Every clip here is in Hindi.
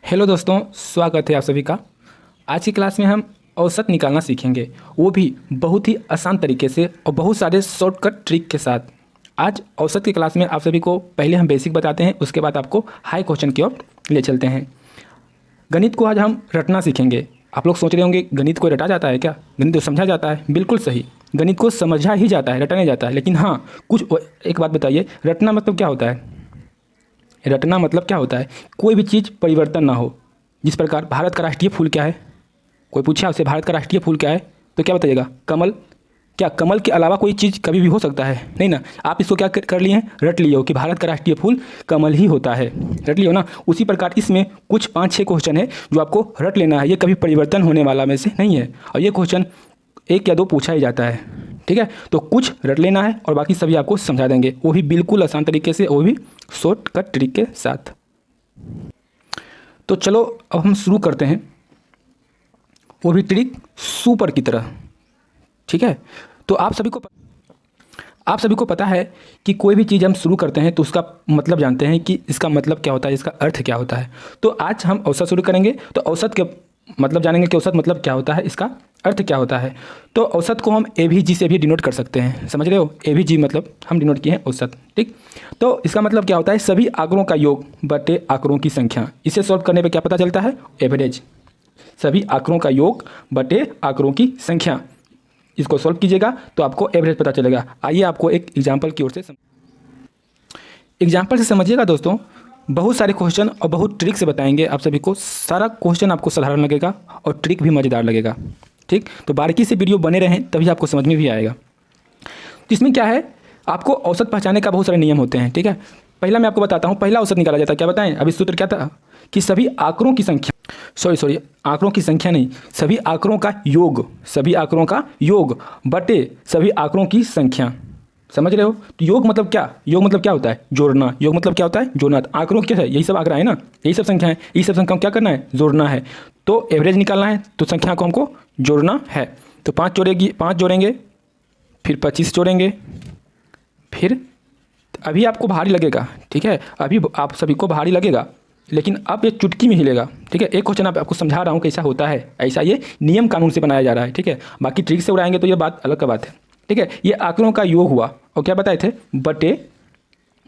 हेलो दोस्तों, स्वागत है आप सभी का। आज की क्लास में हम औसत निकालना सीखेंगे, वो भी बहुत ही आसान तरीके से और बहुत सारे शॉर्टकट ट्रिक के साथ। आज औसत की क्लास में आप सभी को पहले हम बेसिक बताते हैं, उसके बाद आपको हाई क्वेश्चन की ओर ले चलते हैं। गणित को आज हम रटना सीखेंगे। आप लोग सोच रहे होंगे गणित को रटा जाता है क्या? गणित तो समझा जाता है। बिल्कुल सही, गणित को समझा ही जाता है, रटा नहीं जाता है। लेकिन हाँ, एक बात बताइए, रटना मतलब क्या होता है? रटना मतलब क्या होता है? कोई भी चीज़ परिवर्तन ना हो। जिस प्रकार भारत का राष्ट्रीय फूल क्या है? कोई पूछे आपसे भारत का राष्ट्रीय फूल क्या है, तो क्या बताइएगा? कमल। क्या कमल के अलावा कोई चीज़ कभी भी हो सकता है? नहीं ना। आप इसको क्या कर लिए हैं? रट लिए हो कि भारत का राष्ट्रीय फूल कमल ही होता है। रट लिए हो ना। उसी प्रकार इसमें कुछ 5-6 क्वेश्चन है जो आपको रट लेना है। ये कभी परिवर्तन होने वाला में से नहीं है, और ये क्वेश्चन 1 या 2 पूछा ही जाता है। ठीक है, तो कुछ रट लेना है और बाकी सभी आपको समझा देंगे, वो भी बिल्कुल आसान तरीके से, वो भी शॉर्टकट ट्रिक के साथ। तो चलो अब हम शुरू करते हैं, वो भी ट्रिक सुपर की तरह। ठीक है, तो आप सभी को पता है कि कोई भी चीज़ हम शुरू करते हैं तो उसका मतलब जानते हैं कि इसका मतलब क्या होता है, इसका अर्थ क्या होता है। तो आज हम औसत शुरू करेंगे, तो औसत के मतलब जानेंगे कि औसत मतलब क्या होता है, इसका अर्थ क्या होता है। तो औसत को हम AVG से भी डिनोट कर सकते हैं, समझ रहे हो? AVG मतलब हम डिनोट किए हैं औसत। ठीक, तो इसका मतलब क्या होता है? सभी आंकड़ों का योग बटे आंकड़ों की संख्या। इसे सॉल्व करने पे क्या पता चलता है? एवरेज। सभी आंकड़ों का योग बटे आंकड़ों की संख्या, इसको सॉल्व कीजिएगा तो आपको एवरेज पता चलेगा। आइए आपको एक एग्जाम्पल की ओर से एग्जाम्पल से समझिएगा दोस्तों। बहुत सारे क्वेश्चन और बहुत ट्रिक से बताएंगे आप सभी को। सारा क्वेश्चन आपको साधारण लगेगा और ट्रिक भी मज़ेदार लगेगा। ठीक, तो बारीकी से वीडियो बने रहें, तभी आपको समझ में भी आएगा। तो इसमें क्या है, आपको औसत पहचानने का बहुत सारे नियम होते हैं। ठीक है, पहला मैं आपको बताता हूँ, पहला औसत निकाला जाता है। क्या बताएं? अभी सूत्र क्या था कि सभी आंकड़ों की संख्या, सॉरी आंकड़ों की संख्या नहीं, सभी आंकड़ों का योग, सभी आंकड़ों का योग बटे सभी आंकड़ों की संख्या। समझ रहे हो? तो योग मतलब क्या? योग मतलब क्या होता है? जोड़ना। योग मतलब क्या होता है? जोड़ना। तो आंकड़ों क्या है? यही सब आंकड़ा है ना, यही सब संख्या है। यही सब संख्या को क्या करना है? जोड़ना है। तो एवरेज निकालना है, तो संख्या को हमको जोड़ना है। तो 5 जोड़ेंगे, फिर 25 जोड़ेंगे, फिर अभी आपको भारी लगेगा। ठीक है, अभी आप सभी को भारी लगेगा, लेकिन अब ये चुटकी में हिलेगा। ठीक है, एक क्वेश्चन आपको समझा रहा हूँ कैसा होता है, ऐसा ये नियम कानून से बनाया जा रहा है। ठीक है, बाकी ट्रिक से उड़ाएंगे तो ये बात अलग का बात है। ठीक है, ये आंकड़ों का योग हुआ, और क्या बताए थे?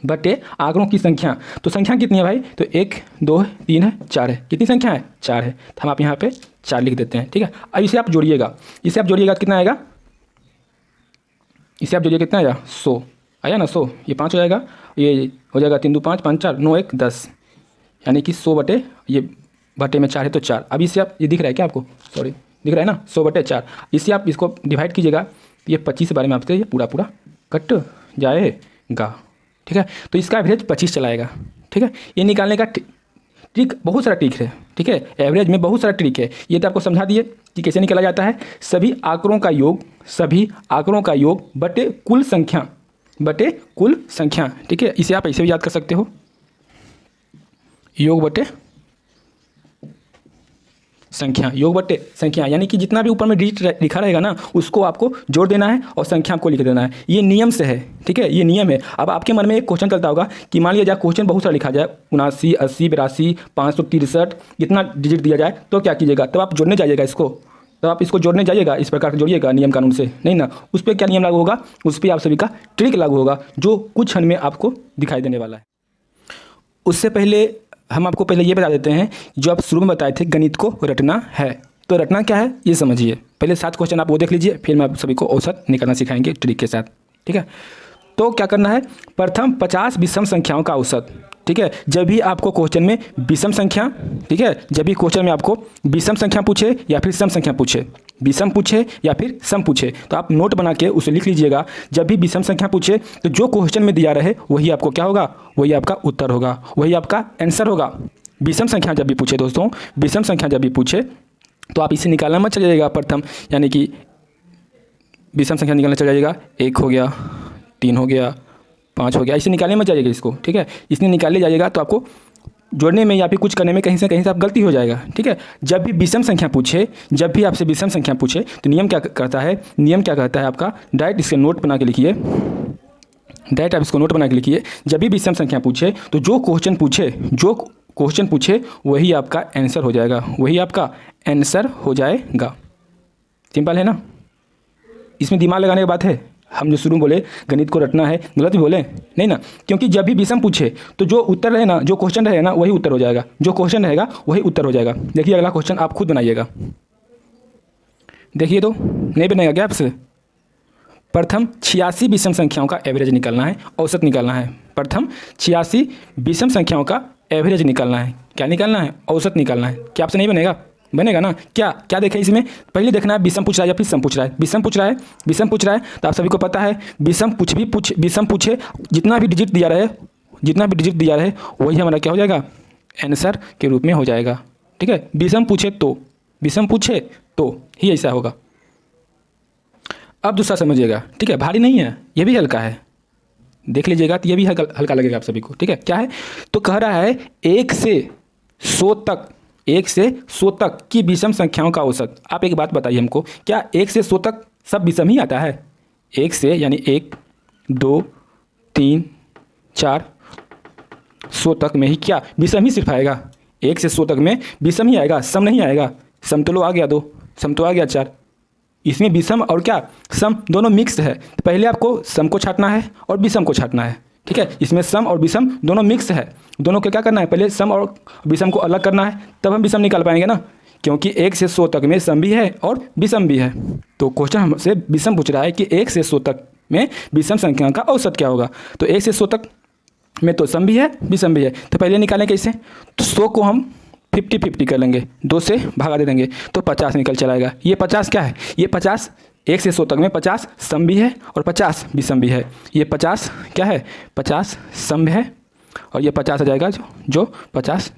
बटे आंकड़ों की संख्या। तो संख्या कितनी है भाई? तो 1 2 3 है, 4 है। कितनी संख्या है? 4 है। तो हम आप यहाँ पे 4 लिख देते हैं। ठीक है, अब इसे आप जोड़िएगा, कितना आएगा? इसे आप जोड़िए, कितना आएगा? 100 आया ना। 100 ये 5 हो जाएगा, ये हो जाएगा 3 2 5 5 4 9 1 10, यानी कि 100 बटे, ये बटे में 4 है तो 4। अब इससे आप, ये दिख रहा है क्या आपको? सॉरी, दिख रहा है ना? 100 बटे 4। इससे आप इसको डिवाइड कीजिएगा, ये 25 के बारे में आपसे ये पूरा कट जाएगा। ठीक है, तो इसका एवरेज 25 चलाएगा। ठीक है, ये निकालने का ट्रिक, बहुत सारा ट्रिक है। ठीक है, एवरेज में बहुत सारा ट्रिक है। ये तो आपको समझा दिए कि कैसे निकाला जाता है। सभी आंकड़ों का योग बटे कुल संख्या। ठीक है, इसे आप ऐसे भी याद कर सकते हो, योग बटे संख्या, यानी कि जितना भी ऊपर में डिजिट लिखा रहेगा ना, उसको आपको जोड़ देना है और संख्या को लिख देना है। ये नियम से है। ठीक है, ये नियम है। अब आपके मन में एक क्वेश्चन चलता होगा कि मान लिया जाए क्वेश्चन बहुत सारा लिखा जाए, 79 80 82 563, इतना डिजिट दिया जाए, तो क्या कीजिएगा? तब आप जोड़ने जाइएगा इस प्रकार जोड़िएगा नियम कानून से, नहीं ना। उस पर क्या नियम लागू होगा? उस पर आप सभी का ट्रिक लागू होगा, जो कुछ क्षण में आपको दिखाई देने वाला है। उससे पहले हम आपको पहले ये बता देते हैं, जो आप शुरू में बताए थे गणित को रटना है। तो रटना क्या है ये समझिए। पहले 7 क्वेश्चन आप वो देख लीजिए, फिर मैं आप सभी को औसत निकालना सिखाएंगे ट्रिक के साथ। ठीक है, तो क्या करना है? प्रथम 50 विषम संख्याओं का औसत। ठीक है, जब भी आपको क्वेश्चन में विषम संख्या, ठीक है, जब भी क्वेश्चन में आपको विषम संख्या पूछे या फिर सम संख्या पूछे, विषम पूछे या फिर सम पूछे, तो आप नोट बना के उसे लिख लीजिएगा। जब भी विषम संख्या पूछे तो जो क्वेश्चन में दिया रहे वही आपको क्या होगा? वही आपका उत्तर होगा, वही आपका आंसर होगा। विषम संख्या जब भी पूछे दोस्तों, विषम संख्या जब भी पूछे तो आप इसे निकालना मत चलिएगा प्रथम, यानी कि विषम संख्या निकालना चल जाइएगा। 1 हो गया, 3 हो गया, 5 हो गया, इसे निकालने मत जाइएगा इसको। ठीक है, इसने निकालने जाइएगा तो आपको जोड़ने में या फिर कुछ करने में कहीं से आप गलती हो जाएगा। ठीक है, जब भी विषम संख्या पूछे, जब भी आपसे विषम संख्या पूछे तो नियम क्या कहता है आपका? डायरेक्ट इसके नोट बना के लिखिए, डायरेक्ट आप इसको नोट बना के लिखिए। जब भी विषम संख्या पूछे तो जो क्वेश्चन पूछे वही आपका आंसर हो जाएगा, वही आपका आंसर हो जाएगा। सिंपल है ना, इसमें दिमाग लगाने की बात है। हम जो शुरू में बोले गणित को रटना है, गलत भी बोले नहीं ना, क्योंकि जब भी विषम पूछे तो जो उत्तर रहे ना, जो क्वेश्चन रहे ना वही उत्तर हो जाएगा, जो क्वेश्चन रहेगा वही उत्तर हो जाएगा। देखिए अगला क्वेश्चन आप खुद बनाइएगा, देखिए तो नहीं बनेगा क्या आपसे। प्रथम 86 विषम संख्याओं का एवरेज निकालना है, औसत निकालना है। प्रथम 86 विषम संख्याओं का एवरेज निकालना है, क्या निकालना है, औसत निकालना है। क्या आपसे नहीं बनेगा, बनेगा ना। क्या क्या देखें इसमें, पहले देखना है विषम पूछ रहा है या फिर सम पूछ रहा है। विषम पूछ रहा है, विषम पूछ रहा है तो आप सभी को पता है विषम विषम पूछे जितना भी डिजिट दिया रहे, जितना भी डिजिट दिया रहे वही हमारा क्या हो जाएगा, आंसर के रूप में हो जाएगा। ठीक है, विषम पूछे तो, विषम पूछे तो ही ऐसा होगा। अब दूसरा समझिएगा, ठीक है, भारी नहीं है, ये भी हल्का है, देख लीजिएगा तो ये भी हल्का लगेगा आप सभी को। ठीक है, क्या है तो कह रहा है 1 से 100 तक, 1 से 100 तक की विषम संख्याओं का औसत। आप एक बात बताइए हमको, क्या 1 से 100 तक सब विषम ही आता है? 1 से यानी 1 2 3 4 100 तक में ही क्या विषम ही सिर्फ आएगा? 1 से 100 तक में विषम ही आएगा, सम नहीं आएगा। सम तो लो आ गया 2, सम तो आ गया 4, इसमें विषम और क्या सम दोनों मिक्स है। तो पहले आपको सम को छांटना है और विषम को छांटना है। ठीक है, इसमें सम और विषम दोनों मिक्स है, दोनों को क्या करना है, पहले सम और विषम को अलग करना है, तब हम विषम निकाल पाएंगे ना, क्योंकि 1 से 100 तक में सम भी है और विषम भी है। तो क्वेश्चन हमसे विषम पूछ रहा है कि 1 से 100 तक में विषम संख्या का औसत क्या होगा। तो 1 से 100 तक में तो सम भी है विषम भी है, तो पहले निकालें कैसे, तो 100 को हम 50-50 कर लेंगे, 2 से भागा दे देंगे तो 50 निकल चलाएगा। ये 50 क्या है, ये 50 1 से 100 तक में 50 सम भी है और 50 विषम भी है। ये 50 क्या है, 50 सम है और ये 50 आ जाएगा जो 50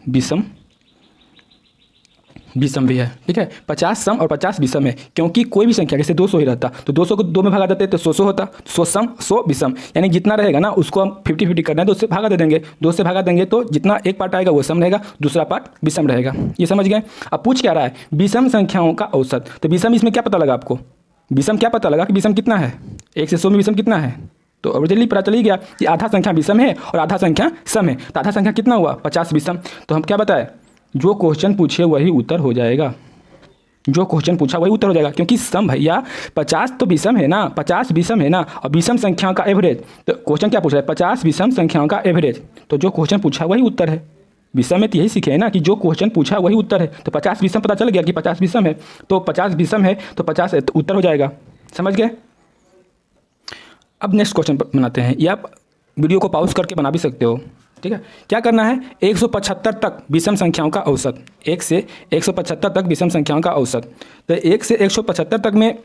विषम भी है। ठीक है, 50 सम और 50 विषम है, क्योंकि कोई भी संख्या जैसे 200 ही रहता तो 200 को 2 में भागा देते तो 100 होता, 100 सम 100 विषम, यानी जितना रहेगा ना उसको हम 50-50 करना है, 2 से भागा दे देंगे, 2 से भागा देंगे तो जितना एक पार्ट आएगा वो सम रहेगा, दूसरा पार्ट विषम रहेगा। ये समझ गए। अब पूछ क्या रहा है, विषम संख्याओं का औसत। तो विषम इसमें क्या पता लगा आपको, विषम क्या पता लगा कि विषम कितना है, 1 से 100 में विषम कितना है, तो ओरिजिनली पता चल ही गया कि आधा संख्या विषम है और आधा संख्या सम है। तो आधा संख्या कितना हुआ, 50 विषम। तो हम क्या बताए, जो क्वेश्चन पूछे वही उत्तर हो जाएगा, जो क्वेश्चन पूछा वही उत्तर हो जाएगा, क्योंकि सम भैया 50 तो विषम है ना, 50 विषम है ना, और विषम संख्याओं का एवरेज। तो क्वेश्चन क्या पूछ रहा है, 50 विषम संख्याओं का एवरेज, तो जो क्वेश्चन पूछा वही उत्तर है। विषम में तो यही सीखे है ना कि जो क्वेश्चन पूछा वही उत्तर है। तो 50 विषम पता चल गया कि 50 विषम है, तो 50 विषम है तो 50 उत्तर हो जाएगा। समझ गए। अब नेक्स्ट क्वेश्चन बनाते हैं, या आप वीडियो को पॉज करके बना भी सकते हो। ठीक है, क्या करना है, 175 तक विषम संख्याओं का औसत, 1 से 175 तक विषम संख्याओं का औसत। तो 1 से 175 तक में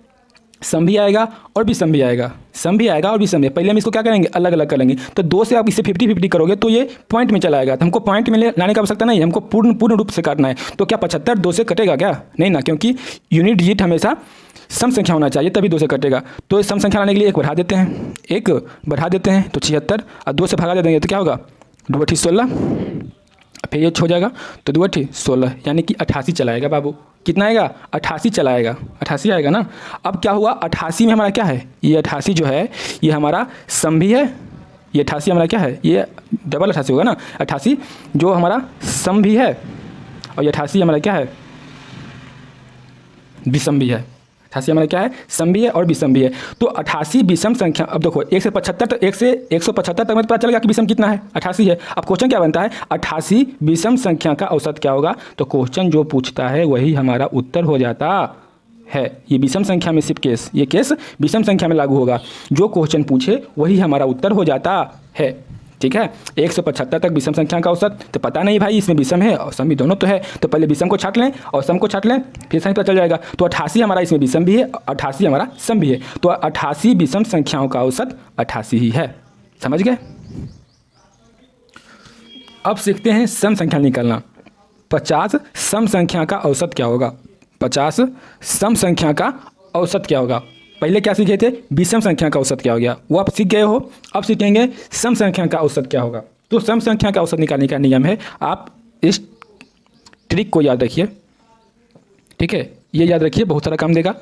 सम भी आएगा और विषम भी आएगा, सम भी आएगा और विषम भी। पहले हम इसको क्या करेंगे, अलग अलग कर लेंगे। तो 2 से आप इसे 50-50 करोगे तो ये पॉइंट में चला आएगा। तो हमको पॉइंट में लाने की आवश्यकता नहीं है, हमको पूर्ण रूप से काटना है। तो क्या 75 2 से कटेगा क्या, नहीं ना, क्योंकि यूनिट डिजिट हमेशा सम संख्या होना चाहिए तभी 2 से कटेगा। तो सम संख्या लाने के लिए 1 बढ़ा देते हैं, 1 बढ़ा देते हैं तो 76, और 2 से भागा दे देंगे तो क्या होगा, 2 × 16, फिर ये हो जाएगा तो 2 × 16, यानी कि 88 चलाएगा बाबू। कितना आएगा, 88 चलाएगा, 88 आएगा ना। अब क्या हुआ, 88 में हमारा क्या है, ये 88 जो है ये हमारा सम भी है, ये 88 हमारा क्या है, ये डबल 88 होगा ना, 88 जो हमारा सम भी है और ये 88 हमारा क्या है, विषम भी है। 88 हमारा क्या है, सम भी है और विषम भी है। तो 88 विषम संख्या, अब देखो 1 से 75 1 से 175 तक में पता चल गया कि विषम कितना है, 88 है। अब क्वेश्चन क्या बनता है, 88 विषम संख्या का औसत क्या होगा। तो क्वेश्चन जो पूछता है वही हमारा उत्तर हो जाता है। ये विषम संख्या में सिर्फ केस, ये केस विषम संख्या में लागू होगा, जो क्वेश्चन पूछे वही हमारा उत्तर हो जाता है। ठीक है, 175 तक विषम संख्या का औसत, तो पता नहीं भाई इसमें विषम है और सम भी दोनों तो है, तो पहले विषम को छाट लें और सम को छाट लें, फिर सही पता चल जाएगा। तो 88 हमारा इसमें विषम भी है, 88 हमारा सम भी है, तो 88 विषम संख्याओं का औसत 88 ही है। समझ गए। अब सीखते हैं सम संख्या निकालना। 50 सम संख्या का औसत क्या होगा, 50 सम संख्या का औसत क्या होगा। पहले क्या सीखे थे, विषम संख्या का औसत क्या हो गया, वो आप सीख गए हो। अब सीखेंगे सम संख्या का औसत क्या होगा। तो सम संख्या का औसत निकालने का नियम है, आप इस ट्रिक को याद रखिए। ठीक है, ये याद रखिए, बहुत सारा काम देगा।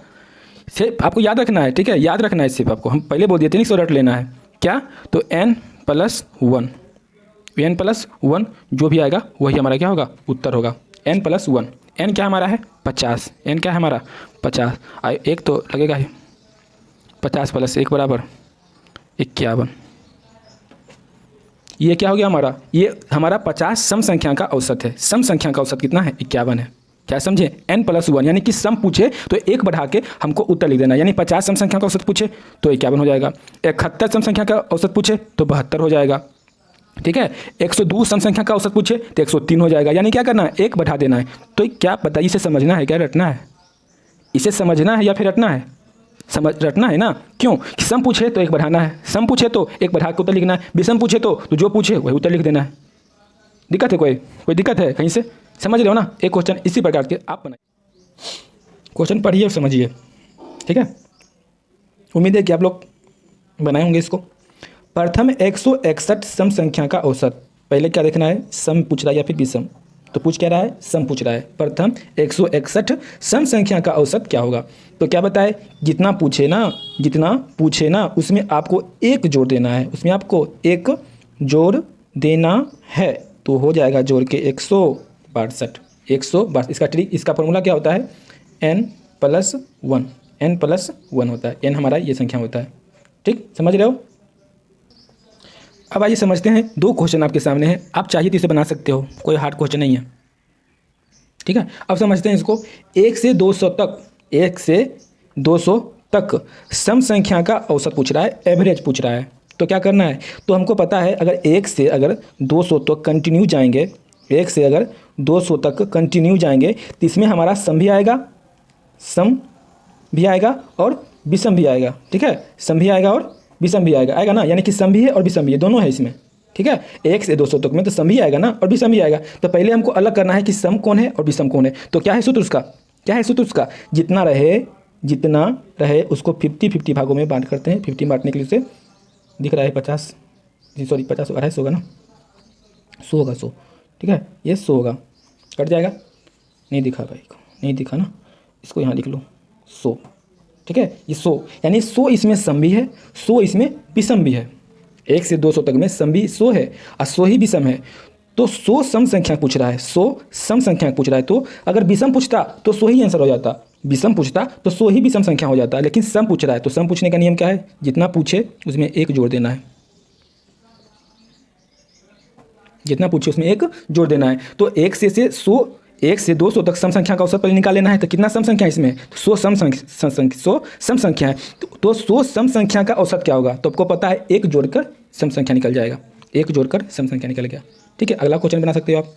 सिर्फ आपको याद रखना है, ठीक है, याद रखना है सिर्फ आपको। हम पहले बोल दिए थे नहीं, सो रट लेना है क्या, तो n + 1, n+1 जो भी आएगा वही हमारा क्या होगा, उत्तर होगा। n+1, n क्या हमारा है 50, n क्या है हमारा 50, एक तो लगेगा ही, 50 + 1 = 51। ये क्या हो गया हमारा, ये हमारा 50 सम संख्या का औसत है। सम संख्या का औसत कितना है 51 है। क्या समझे, n+1 यानी कि सम पूछे तो एक बढ़ा के हमको उत्तर लिख देना, यानी 50 सम संख्या का औसत पूछे तो 51 हो जाएगा, 71 सम संख्या का औसत पूछे तो 72 हो जाएगा, ठीक है। 102 सम संख्या का औसत पूछे तो 103 हो जाएगा। यानी क्या करना है, एक बढ़ा देना है। तो क्या पता, इसे समझना है क्या रटना है, इसे समझना है या फिर रटना है, रटना है ना। क्यों, सम पूछे तो एक बढ़ाना है, सम पूछे तो एक बढ़ा के उत्तर लिखना है, विषम पूछे तो जो पूछे वही उत्तर लिख देना है। दिक्कत है, कोई दिक्कत है कहीं से, समझ रहे हो ना। एक क्वेश्चन इसी प्रकार के आप बनाइए, क्वेश्चन पढ़िए और समझिए, ठीक है। उम्मीद है कि आप लोग बनाए होंगे इसको। प्रथम 161 सम संख्या का औसत, पहले क्या देखना है, सम पूछ रहा है या फिर विषम, तो पूछ क्या रहा है, सम पूछ रहा है। प्रथम 161 सम संख्या का औसत क्या होगा, तो क्या बताए, जितना पूछे ना उसमें आपको एक जोड़ देना है, उसमें आपको एक जोड़ देना है, तो हो जाएगा जोड़ के 162। इसका ट्रिक, इसका फॉर्मूला क्या होता है, n+1, n+1 होता है, n हमारा ये संख्या होता है, ठीक, समझ रहे हो। अब आइए समझते हैं, दो क्वेश्चन आपके सामने हैं, आप चाहिए तो इसे बना सकते हो, कोई हार्ड क्वेश्चन नहीं है, ठीक है। अब समझते हैं इसको, 1 से 200 तक सम संख्या का औसत पूछ रहा है, एवरेज पूछ रहा है। तो क्या करना है, तो हमको पता है अगर 1 से 200 तक कंटिन्यू जाएंगे, 1 से 200 तक कंटिन्यू जाएंगे तो इसमें हमारा सम भी आएगा और विषम भी आएगा, ठीक है। सम भी आएगा और विषम भी आएगा ना, यानी कि सम भी है और विषम भी है, दोनों है इसमें, ठीक है। 1 से 200 तक में तो सम भी आएगा ना और विषम भी आएगा। तो पहले हमको अलग करना है कि सम कौन है और विषम कौन है। तो क्या है सूत्र उसका, जितना रहे उसको 50-50 भागों में बांट करते हैं। 50 बांटने के लिए उसे दिख रहा है 50, 250 होगा ना, 100 होगा, 100, ठीक है। ये 100 होगा, कट जाएगा, नहीं दिखा भाई को, नहीं दिखा ना, इसको यहाँ लिख लो 100, ठीक है। ये 100 यानी 100 इसमें सम भी है, 100 इसमें विषम भी है। 1 से 200 तक में सम भी 100 है और 100 ही विषम है। तो 100 सम संख्या पूछ रहा है, 100 सम संख्या पूछ रहा है। तो अगर विषम पूछता तो 100 ही आंसर हो जाता, विषम पूछता तो 100 ही विषम संख्या हो जाता, लेकिन सम पूछ रहा है। तो सम पूछने का नियम क्या है, जितना पूछे उसमें एक जोड़ देना है, जितना पूछे उसमें एक जोड़ देना है। तो 1 से 200 तक सम संख्या का औसत पहले निकाल लेना है। तो कितना सम संख्या है इसमें, 100 सम संख्या है। तो 100 सम संख्या का औसत क्या होगा, तो आपको पता है एक जोड़कर सम संख्या निकल जाएगा, एक जोड़कर सम संख्या निकल गया, ठीक है। अगला क्वेश्चन बना सकते हो आप।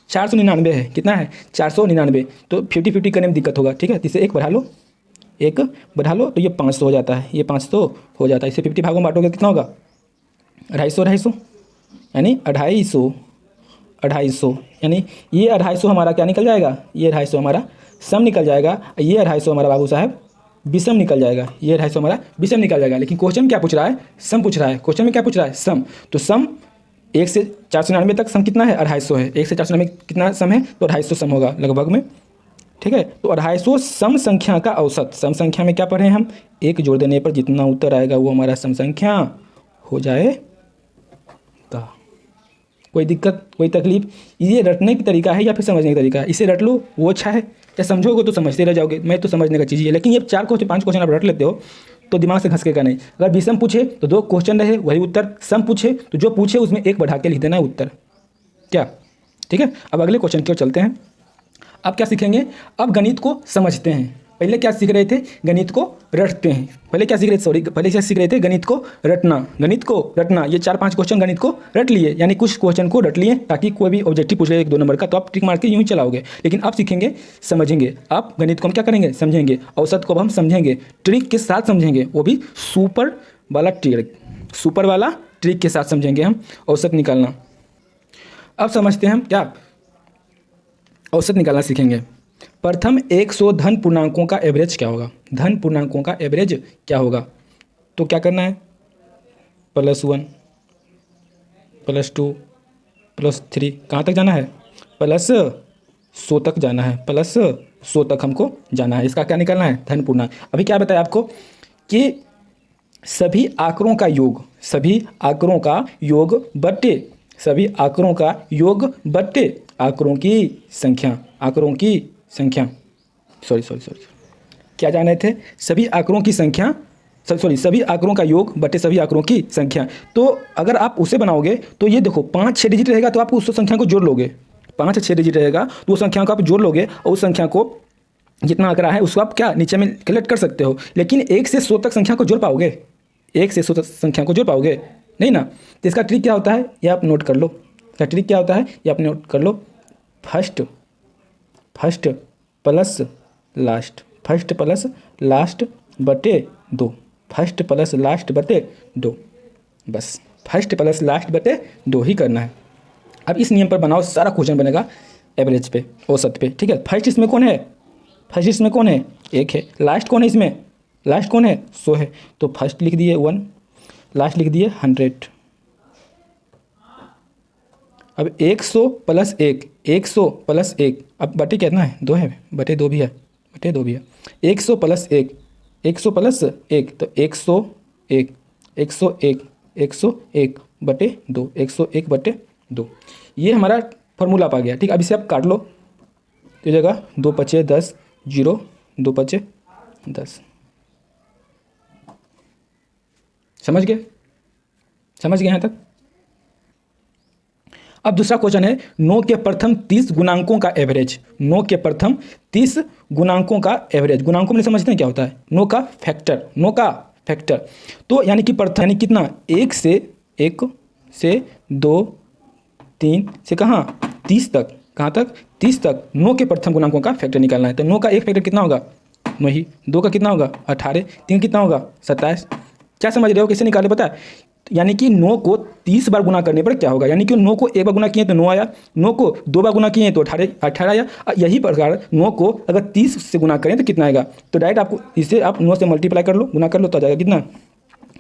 499 है, कितना है 499, तो 50-50 करने में दिक्कत होगा, ठीक है। इसे एक बढ़ा लो तो ये 500 हो जाता है, ये 500 हो जाता है। इसे 50 भागों में बांटोगे कितना होगा, 250, यानी 250, यानी ये 250 हमारा क्या निकल जाएगा, ये 250 हमारा सम निकल जाएगा, ये 250 हमारा बाबू साहब विषम निकल जाएगा, ये 250 हमारा विषम निकल जाएगा। लेकिन क्वेश्चन क्या पूछ रहा है, सम पूछ रहा है। क्वेश्चन में क्या पूछ रहा है, सम। तो सम 1 से 499 तक सम कितना है, 250 है। 1 से 499 कितना सम है, तो 250 सम होगा लगभग में, ठीक है। तो 250 सम संख्या का औसत, सम संख्या में क्या पढ़े हम, एक जोड़ देने पर जितना उत्तर आएगा वो हमारा सम संख्या हो जाएगा। कोई दिक्कत, कोई तकलीफ, ये रटने की तरीका है या फिर समझने का तरीका है, इसे रट लो वो अच्छा है, या समझोगे तो समझते रह जाओगे, मैं तो समझने का चीज़ है। लेकिन ये 4 क्वेश्चन 5 क्वेश्चन आप रट लेते हो तो दिमाग से घसकेगा नहीं। अगर विषम पूछे तो 2 क्वेश्चन रहे वही उत्तर, सम पूछे तो जो पूछे उसमें एक बढ़ा के लिख देना है उत्तर, क्या, ठीक है। अब अगले क्वेश्चन की ओर चलते हैं। अब क्या सीखेंगे, अब गणित को समझते हैं। पहले क्या सीख रहे थे, गणित को रटते हैं। पहले क्या सीख रहे थे, गणित को रटना। ये 4-5 क्वेश्चन गणित को रट लिए, यानी कुछ क्वेश्चन को रट लिए ताकि कोई भी ऑब्जेक्टिव पूछ ले 1-2 नंबर का तो आप टिक मार के यूँ ही चलाओगे। लेकिन अब सीखेंगे, समझेंगे। आप गणित को हम क्या करेंगे, समझेंगे। औसत को हम समझेंगे, ट्रिक के साथ समझेंगे, वो भी सुपर वाला ट्रिक के साथ समझेंगे हम औसत निकालना। अब समझते हैं हम क्या औसत निकालना सीखेंगे। प्रथम 100 धन पूर्णांकों का एवरेज क्या होगा, धन पूर्णांकों का एवरेज क्या होगा। तो क्या करना है, +1 +2 +3, कहाँ तक जाना है, +100 तक जाना है, +100 तक हमको जाना है। इसका क्या निकालना है, धन पूर्णांक। अभी क्या बताया आपको कि सभी आंकड़ों का योग बटे सभी आंकड़ों का योग बट्टे आंकड़ों की संख्या, आंकड़ों की संख्या, सॉरी क्या जान रहे थे, सभी आंकड़ों की संख्या, सभी आंकड़ों का योग बटे सभी आंकड़ों की संख्या। तो अगर आप उसे बनाओगे तो ये देखो 5-6 डिजिट रहेगा तो आप उस संख्या को जोड़ लोगे, 5-6 डिजिट रहेगा तो उस संख्या को आप जोड़ लोगे और उस संख्या को जितना आंकड़ा है उसको आप क्या नीचे में कैलकुलेट कर सकते हो। लेकिन 1 से 100 तक संख्या को जोड़ पाओगे, 1 से 100 तक संख्या को जोड़ पाओगे नहीं ना। तो इसका ट्रिक क्या होता है ये आप नोट कर लो, इसका ट्रिक क्या होता है ये आप नोट कर लो। First plus last, first plus last बटे 2, फर्स्ट प्लस लास्ट बटे 2, बस फर्स्ट प्लस लास्ट बटे 2 ही करना है। अब इस नियम पर बनाओ, सारा क्वेश्चन बनेगा एवरेज पे, औसत पे, ठीक है। फर्स्ट इसमें कौन है, फर्स्ट इसमें कौन है 1 है, लास्ट कौन है इसमें, लास्ट कौन है 100 है, तो फर्स्ट लिख दिए 1, लास्ट लिख दिए 100। अब 100 प्लस 1, 100 प्लस 1, अब बटे कितना है 2 है, बटे 2 भी है, बटे 2 भी है। 100 प्लस 1, 100 प्लस 1 तो 101, 101, 101 बटे 2, 101 बटे 2, ये हमारा फॉर्मूला आ गया, ठीक। अब इसे आप काट लो, तो जगह 2 पचे 10, 0 2 पचे 10, समझ गए, समझ गए यहाँ तक। अब दूसरा क्वेश्चन है 9 के प्रथम 30 गुणांकों का एवरेज, 9 के प्रथम 30 गुणांकों का एवरेज। गुणांकों में समझते हैं क्या होता है, 9 का फैक्टर, 9 का फैक्टर, तो यानी कि प्रथम यानी कितना 1 से 2 3 से कहाँ 30 तक, कहाँ तक 30 तक 9 के प्रथम गुणांकों का फैक्टर निकालना है। तो 9 का एक फैक्टर कितना होगा 9 ही, 2 का कितना होगा 18, 3 कितना होगा 27। क्या समझ रहे हो कैसे निकाले पता है, यानी कि 9 को 30 बार गुना करने पर क्या होगा, यानी कि 9 को एक बार गुना किए तो 9 आया, 9 को 2 बार गुना किए तो 18 आया। यही प्रकार 9 को अगर 30 से गुना करें तो कितना आएगा, तो डायरेक्ट आपको इसे आप 9 से मल्टीप्लाई कर लो, गुना कर लो तो आ जाएगा कितना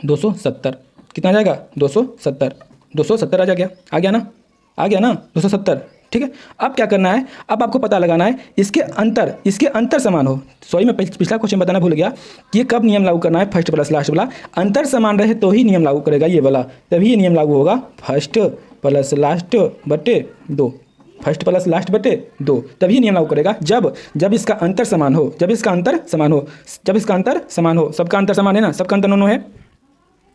270, कितना आ जाएगा 270, 270 आ गया ना, आ गया ना 270, ठीक है। अब क्या करना है, अब आपको पता लगाना है इसके अंतर समान हो। सॉरी मैं पिछला क्वेश्चन बताना भूल गया कि कब नियम लागू करना है, फर्स्ट प्लस लास्ट वाला अंतर समान रहे तो ही नियम लागू करेगा ये वाला, तभी ये नियम लागू होगा। फर्स्ट प्लस लास्ट बटे 2, फर्स्ट प्लस लास्ट बटे 2, तभी नियम लागू करेगा जब इसका अंतर समान हो, जब इसका अंतर समान हो, जब इसका अंतर समान हो। सबका अंतर समान है ना, सबका अंतर 9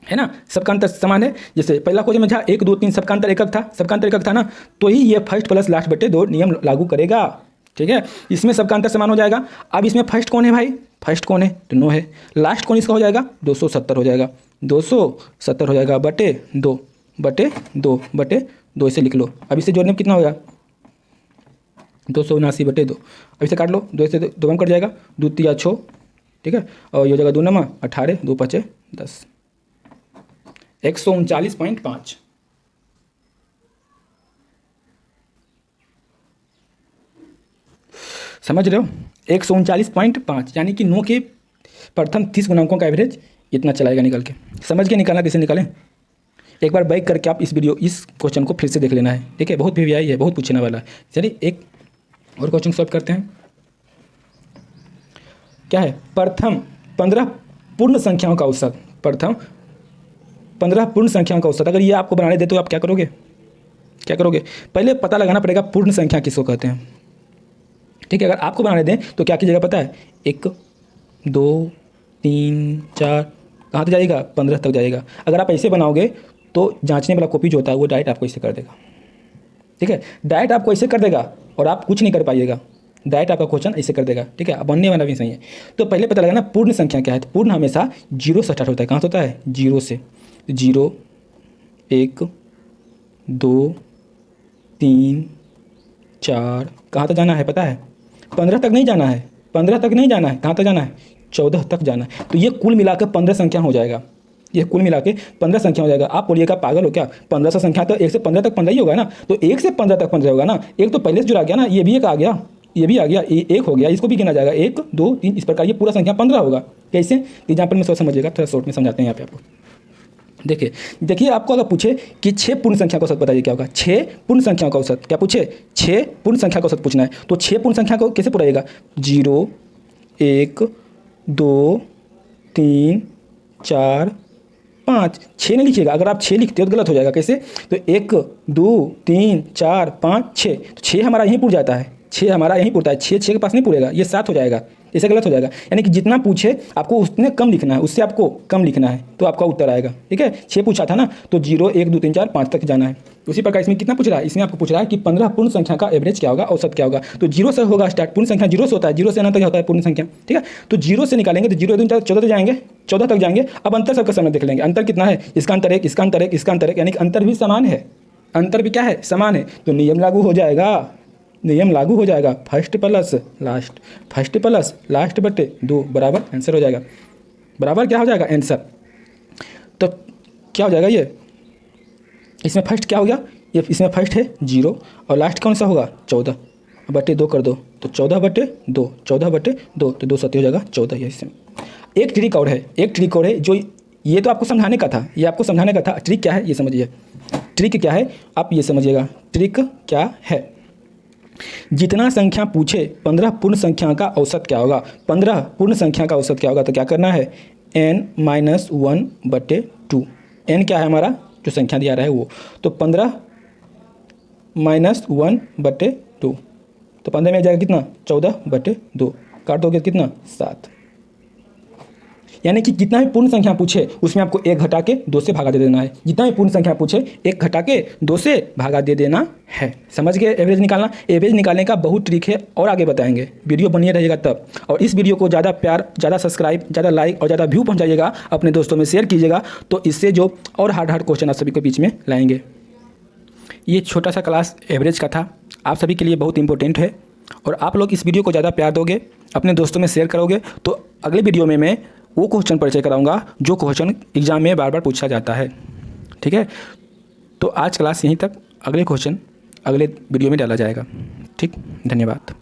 है ना, सबका अंतर समान है। जैसे पहला क्वेश्चन में जहाँ 1 2 3 सबका अंतर एकक था, सबका अंतर एकक था ना, तो ही ये फर्स्ट प्लस लास्ट बटे 2 नियम लागू करेगा, ठीक है। इसमें सबका अंतर समान हो जाएगा। अब इसमें फर्स्ट कौन है भाई, फर्स्ट कौन है तो 9 है, लास्ट कौन इसका हो जाएगा 270 हो जाएगा, 270 हो जाएगा बटे 2 बटे 2 बटे 2, इसे लिख लो। अब इसे जोड़ने में कितना होगा 279 बटे 2, अब इसे काट लो, 2 से 2 कम कट जाएगा, 2 3 6, ठीक है, और ये हो जाएगा 2 9 18, 2 5 10, 139.5। समझ रहे हो 139.5, यानी कि 9 के प्रथम 30 गुणांकों का एवरेज इतना चलाएगा निकल के। समझ के निकालना कैसे निकालें, एक बार बैक करके आप इस क्वेश्चन को फिर से देख लेना है, ठीक है, बहुत वीवीआई है, बहुत पूछने वाला है। चलिए एक और क्वेश्चन सॉल्व करते हैं। क्या है, प्रथम 15 पूर्ण संख्याओं का औसत, प्रथम 15 पूर्ण संख्याओं का औसत। अगर ये आपको बनाने दे तो आप क्या करोगे, क्या करोगे, पहले पता लगाना पड़ेगा पूर्ण संख्या किसको कहते हैं, ठीक है। अगर आपको बनाने दें तो क्या कीजिएगा पता है, 1 2 3 4 कहाँ तक जाएगा 15 तक जाएगा। अगर आप ऐसे बनाओगे तो जांचने वाला कॉपी जो होता है वो डायरेक्ट आपको ऐसे कर देगा, ठीक है, डायरेक्ट आपको ऐसे कर देगा और आप कुछ नहीं कर पाइएगा, डायरेक्ट आपका क्वेश्चन ऐसे कर देगा, ठीक है। अब बनने वाला भी सही है। तो पहले पता लगाना पूर्ण संख्या क्या है, तो पूर्ण हमेशा 0 से स्टार्ट होता है, कहाँ से होता है 0 से, 0 1 2 3 4 कहाँ तक जाना है पता है, 15 तक नहीं जाना है, 15 तक नहीं जाना है, कहाँ तक जाना है 14 तक जाना है। तो ये कुल मिलाकर 15 संख्या हो जाएगा, ये कुल मिला के 15 संख्या हो जाएगा। आप बोलिएगा पागल हो क्या, 15 से संख्या तो 1 से 15 तक 15 ही होगा ना, तो 1 से 15 तक 15 होगा ना, एक तो पहले से जुड़ा गया ना, ये भी एक आ गया, ये भी आ गया, ये एक हो गया, इसको भी गिना जाएगा 1 2 3, इस प्रकार ये पूरा संख्या 15 होगा। कैसे, एग्जाम्पल में सोच समझिएगा, थोड़ा शॉर्ट में समझाते हैं यहाँ पे आपको। देखिए आपको अगर पूछे कि 6 पूर्ण संख्या का औसत बताइए क्या होगा, 6 पूर्ण संख्याओं का औसत, क्या पूछे 6 पूर्ण संख्या का औसत पूछना है, तो 6 पूर्ण संख्या को कैसे पूराएगा, 0 1 2 3 4 5, 6 नहीं लिखिएगा। अगर आप 6 लिखते हो तो गलत हो जाएगा। कैसे? तो 1 2 3 4 5 6, तो 6 हमारा यहीं पुर जाता है, 6 हमारा यहीं पुरता है, 6 के पास नहीं पुरेगा, ये 7 हो जाएगा, ऐसे गलत हो जाएगा। यानी कि जितना पूछे आपको उतने कम लिखना है, उससे आपको कम लिखना है तो आपका उत्तर आएगा। ठीक है, 6 पूछा था ना, तो 0 1 2 3 4 5 तक जाना है। उसी प्रकार इसमें कितना पूछ रहा है? इसमें आपको पूछ रहा है कि 15 पूर्ण संख्या का एवरेज क्या होगा, औसत क्या होगा। तो 0 से होगा स्टार्ट, पूर्ण संख्या 0 से होता है, 0 से अनंत तक होता है पूर्ण संख्या। ठीक है, तो 0 से निकालेंगे तो 0 2 4 14 तक जाएंगे, 14 तक जाएंगे। अब अंतर सबका सामने देख लेंगे, अंतर कितना है, इसका अंतर 1, इसका अंतर 1, इसका अंतर 1, यानी कि अंतर भी समान है, अंतर भी क्या है, समान है। तो नियम लागू हो जाएगा, नियम लागू हो जाएगा, फर्स्ट प्लस लास्ट बटे 2 बराबर आंसर हो जाएगा। बराबर क्या हो जाएगा? आंसर। तो क्या हो जाएगा ये, इसमें फर्स्ट क्या हो गया, ये इसमें फर्स्ट है 0 और लास्ट कौन सा होगा 14 बटे 2 कर दो तो 14 बटे 2, 14 बटे 2 तो 2 7 हो जाएगा 14। ये इसमें एक ट्रिक और है, एक ट्रिक और है जो ये तो आपको समझाने का था, ये आपको समझाने का था। ट्रिक क्या है ये समझिए, ट्रिक क्या है आप ये समझिएगा। ट्रिक क्या है, जितना संख्या पूछे 15 पूर्ण संख्या का औसत क्या होगा, 15 पूर्ण संख्या का औसत क्या होगा। तो क्या करना है, n-1/2, n क्या है हमारा जो संख्या दिया रहा है वो, तो 15 - 1/2, तो 15 में जाएगा कितना 14/2, काट दोगे कितना 7। यानी कि जितना भी पूर्ण संख्या पूछे उसमें आपको 1 घटा के 2 से भागा दे देना है। जितना भी पूर्ण संख्या पूछे 1 घटा के 2 से भागा दे देना है। समझ गए एवरेज निकालना। एवरेज निकालने का बहुत ट्रिक है और आगे बताएंगे, वीडियो बनिए रहिएगा तब। और इस वीडियो को ज़्यादा प्यार, ज़्यादा सब्सक्राइब, ज़्यादा लाइक और ज़्यादा व्यू पहुँचाइएगा, अपने दोस्तों में शेयर कीजिएगा, तो इससे जो और हार्ड क्वेश्चन आप सभी के बीच में लाएंगे। ये छोटा सा क्लास एवरेज का था, आप सभी के लिए बहुत इंपॉर्टेंट है। और आप लोग इस वीडियो को ज़्यादा प्यार दोगे, अपने दोस्तों में शेयर करोगे, तो अगले वीडियो में मैं वो क्वेश्चन परिचय कराऊंगा जो क्वेश्चन एग्जाम में बार बार पूछा जाता है। ठीक है, तो आज क्लास यहीं तक, अगले क्वेश्चन अगले वीडियो में डाला जाएगा। ठीक, धन्यवाद।